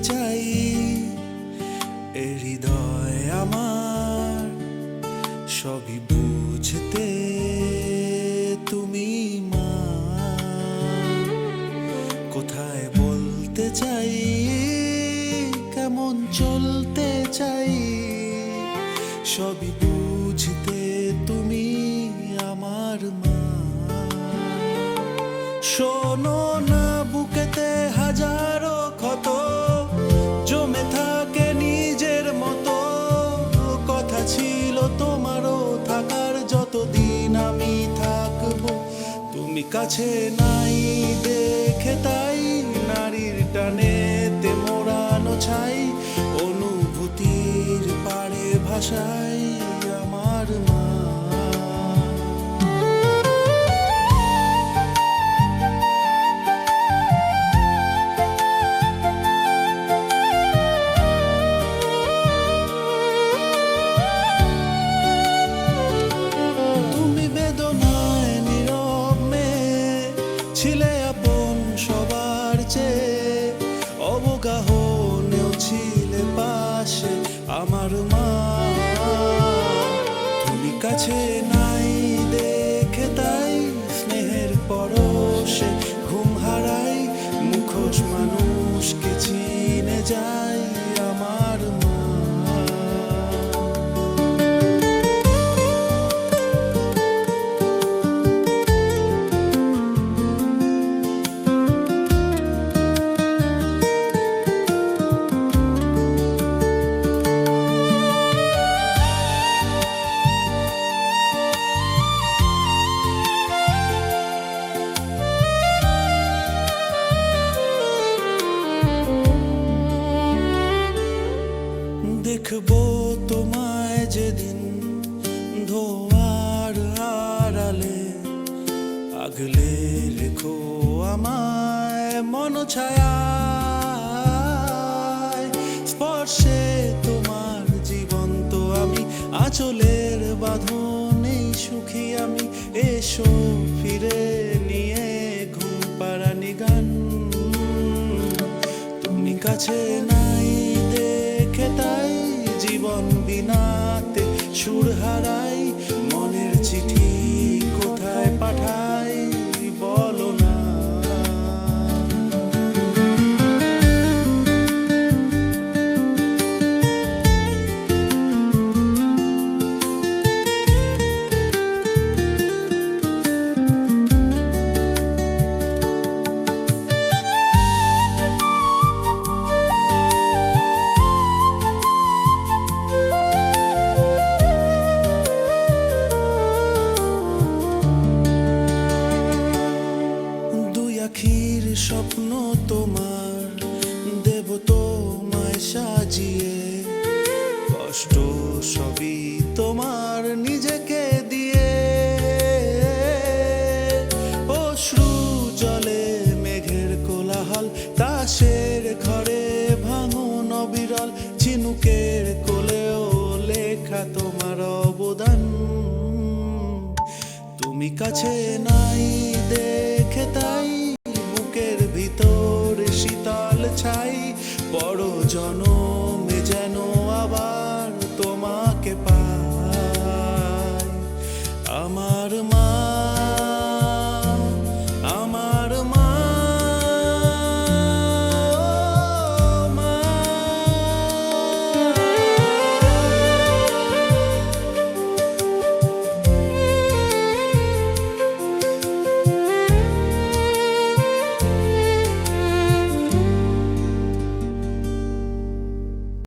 চাই। এ হৃদয় আমার সবই বুঝতে তুমি মা। কোথায় বলতে চাই, কেমন চলতে চাই, সবই বুঝতে তুমি আমার মা। শোনো না বুকেতে হাজারো ক্ষত জমে থাকে নিজের মতো। কথা ছিল তোমারও থাকার যতদিন আমি থাকবো। তুমি কাছে নাই দেখে তাই নারীর টানেতে মোড়ানো ছাই। অনুভূতির পাড়ে ভাষায় আমার মা। ছিলে আপন সবার চেয়ে, অবগাহনেও ছিলে পাশে আমার মা। তুমি কাছে নাই দেখে তাই স্নেহের পরশে ঘুম হারাই। মুখোশ মানুষকে চিনে যায় আমার মা। দেখবো তোমায় যেদিন ধোয়ার আড়ালে, আগলে রেখো আমায় মন ছায়ায়। স্পর্শে তোমার জীবন্ত আমি, আঁচলের বাঁধনেই সুখী আমি। এসো ফিরে নিয়ে ঘুম পাড়ানি গান। তুমি কাছে নাই দেখে তাই জীবন বিনাতে সুর হারাই। মনের চিঠি কোথায় পাঠাই বলো না। আখির স্বপ্ন তোমার দেব তোমায় সাজিয়ে। কষ্ট সবই তোমার নিজেকে দিয়ে। অশ্রু জলে মেঘের কোলাহল, তাসের ঘরে ভাঙন অবিরল। ঝিনুকের কোলেও লেখা তোমার অবদান। তুমি কাছে নাই দেখে তাই বুকের ভিতর শীতল ছাই। বড় জন